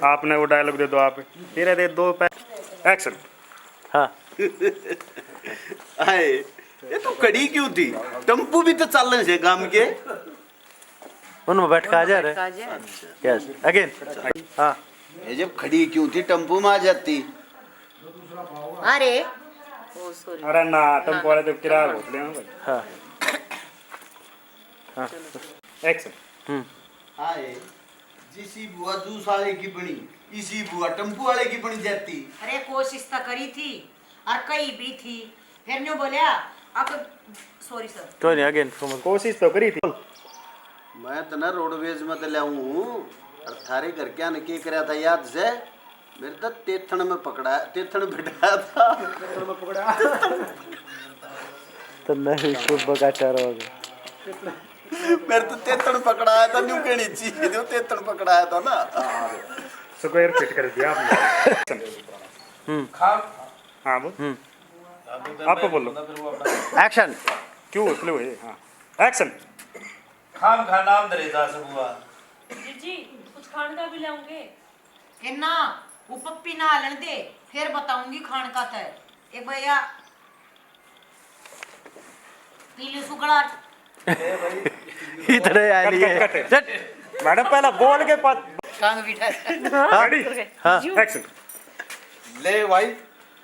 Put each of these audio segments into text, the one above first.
आपने वो डायलॉग दे दो आप। तेरे दे दो एक्शन। हाँ आए ये तो खड़ी क्यों थी? टम्पू भी तो चल रहे गांव के। उनमें बैठ के आ जा रहे। Yes again. हाँ ये जब खड़ी क्यों थी टम्पू में आ जाती। अरे अरे ना तुम बोले तो किराया बहुत ले भाई। हाँ हाँ एक्शन। आए जिसी बुआ जूस वाले की बनी इसी बुआ टम्पू वाले की बनी जाती। अरे कोशिश तो करी थी और कई भी थी फिर न्यू बोलिया अब सॉरी सर। कोई नहीं अगेन। कोशिश तो करी थी। मैं तो ना रोडवेज में तो लाऊं और थारे घर क्या ने क्या करा था याद से? मेरे तो तेथन में पकड़ा तेथन बिठाया था। तेथन में पकड़ा तो नहीं सुबह का चार हो गया। मेरे तो तेथन पकड़ाया था न्यू के नीचे जो तेथन पकड़ाया था ना। स्क्वायर फिट कर दिया आपने। हाँ बोल। आप बोलो। एक्शन। क्यों उतले हुए? हाँ एक्शन। खाम खा नाम दरे था सब हुआ। जी कुछ खाने का भी लाऊंगे। फिर ना वो पप्पी ना हलन दे फिर बताऊंगी खान का था। एक भैया पीली सुगड़ा इधर आ रही है। मैडम पहला बोल के पास टांग बिठा। रेडी। हाँ एक्शन। ले भाई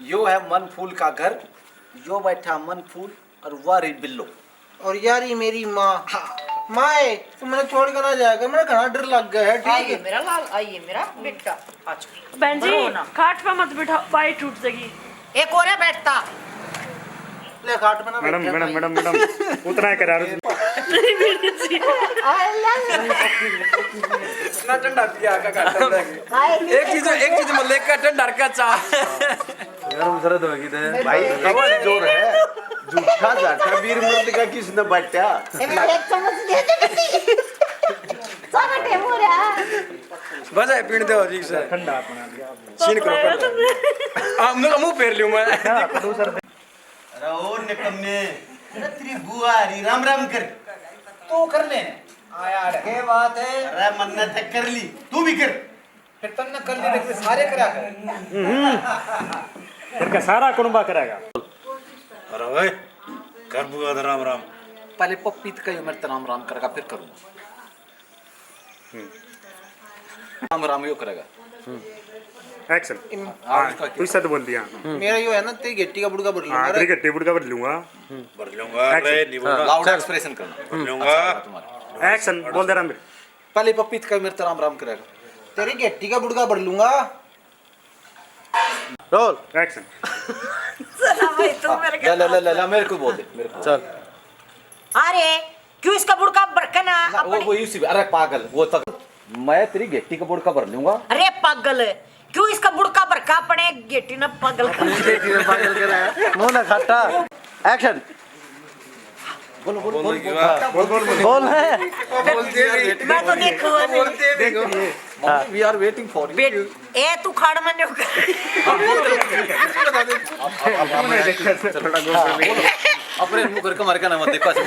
यो है मन फूल का घर, यो बैठा मन फूल और वारी बिल्लो। और यार ये मेरी माँ माँ है तो मैंने छोड़ कर ना जाएगा। मेरा घना डर लग गया है। ठीक आइए है मेरा लाल आइए मेरा बेटा। आज बहन जी बरो ना। खाट पे मत बिठाओ पाई टूट जाएगी। एक और है बैठता ले खाट में ना मैडम बैठ जा मैडम भाई। मैडम मैडम उतना है करा रहे। इतना ठंडा पिया का काटन लगे। एक चीज में लेकर ठंडा का चाह। गरम सरद होगी तो भाई एक जोर है झूठा जाटा वीर मर्द का किसने बट्टा। एक चम्मच दे दे सारा टेम हो रहा बजाय पीण दे ठीक से ठंडा अपना सीन करो कर। आ मुंह फेर लियो मैं। अरे ओ निकम्मे अरे तेरी बुआ आ रही राम राम कर। तू कर ले आया के बात है। अरे मन्नत कर ली तू भी कर। फिर तन्ने कर ली देख सारे करा कर। फिर का सारा कुनबा करेगा। अरे ओए कर बुआ राम राम। पहले पप्पीत का यो मेरे राम राम करेगा फिर करूंगा। राम राम यो करेगा। एक्शन। हाँ तू सद बोल दिया। मेरा यो है ना तेरी गेट्टी का बुड़का भर हाँ लूंगा। तेरी गट्टी बुड़का भर लूंगा। भर लूंगा रे नहीं बोलना लाउड एक्सप्रेशन करना। भर लूंगा एक्शन बोल दे रहा। पहले पप्पीत का मेरे राम राम करेगा। तेरी गेट्टी का बुड़का भर लूंगा। Roll action. ले मेरे को बोल दे मेरे को। चल। अरे क्यों इसका बुड़का बरकना वो इसी अरे पागल वो तक मैं तेरी गेट्टी का बुड़का भर लूंगा। अरे पागल क्यों इसका बुड़का बरका पड़े गेटी ना पागल मुंह ना खट्टा। एक्शन। बोल बोल बोल बोल है। मैं तो देखो we are waiting for you. बेट ए तू खाड़ में नहीं अपने मुंह करके मार के ना मत देखो ऐसे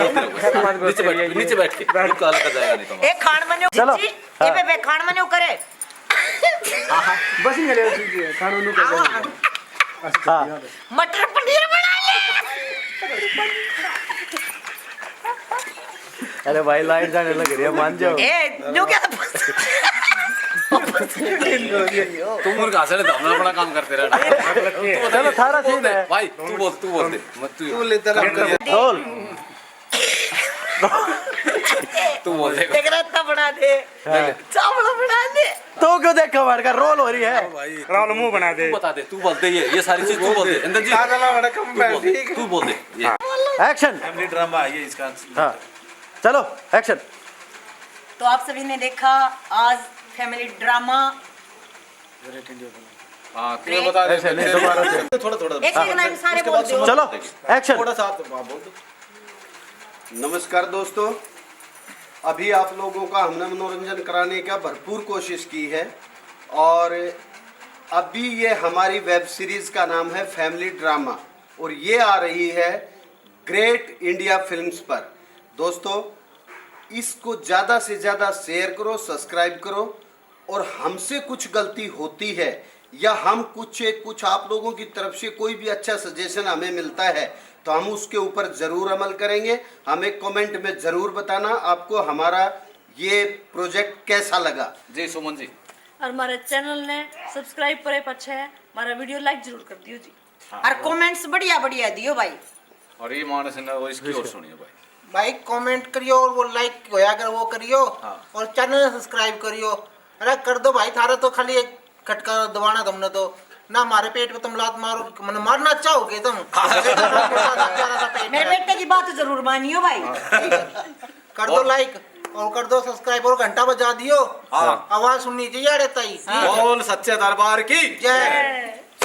बोलते रहो। नीचे बैठ के काला कर जाएगा नहीं तो। ए खाड़ में नहीं चलो। ए बे खाड़ में नहीं करे बस नहीं करे खाना नु कर। हाँ मटर पनीर बना ले। अरे भाई लाइट जाने लग रही है मान जाओ। ए न्यू क्या तुम मुर्गा से दामना अपना काम करते रहना। चलो थारा सीन है भाई तू बोल दे मत तू ले तेरा रोल। तू बोल दे देख रहा बना दे चावल बना दे। तो क्यों देखा मार का रोल हो रही है। भाई राहुल मुंह बना दे। तू बता दे तू बोल दे ये सारी चीज तू बोल दे अंदर जी सादा बड़ा कम बैठ ठीक। तू बोल दे ये एक्शन। फैमिली ड्रामा है ये इसका। हाँ चलो एक्शन। तो आप सभी ने देखा आज फैमिली ड्रामा। हां तू बता दे ऐसे नहीं दोबारा से। थोड़ा थोड़ा एक एक लाइन सारे बोल दो। चलो एक्शन। थोड़ा सा बोल दो। नमस्कार दोस्तों, अभी आप लोगों का हमने मनोरंजन कराने का भरपूर कोशिश की है और अभी ये हमारी वेब सीरीज़ का नाम है फैमिली ड्रामा और ये आ रही है ग्रेट इंडिया फिल्म्स पर। दोस्तों इसको ज़्यादा से ज़्यादा शेयर करो, सब्सक्राइब करो और हमसे कुछ गलती होती है या हम कुछ आप लोगों की तरफ से कोई भी अच्छा सजेशन हमें मिलता है तो हम उसके ऊपर ज़रूर अमल करेंगे। हमें कमेंट में ज़रूर बताना आपको हमारा ये प्रोजेक्ट कैसा लगा। जी सुमन जी। और हमारे चैनल ने सब्सक्राइब करे पछे हमारा वीडियो लाइक जरूर कर दियो जी। और कमेंट्स बढ़िया बढ़िया दियो भाई। और ये मानस ने वो इसकी और सुनियो भाई। भाई कमेंट करियो और वो लाइक होया कर वो करियो हाँ। और चैनल सब्सक्राइब करियो। अरे कर दो भाई, थारा तो खाली एक खटका दबाना तुमने तो ना, हमारे पेट पे तुम लात मारो, मैंने मारना चाहोगे तुम। मेरे बेटे की बात जरूर मानियो भाई। कर दो लाइक और कर दो सब्सक्राइब और घंटा बजा दियो। हाँ। आवाज सुननी चाहिए रहता ही। बोल सच्चे दरबार की जय।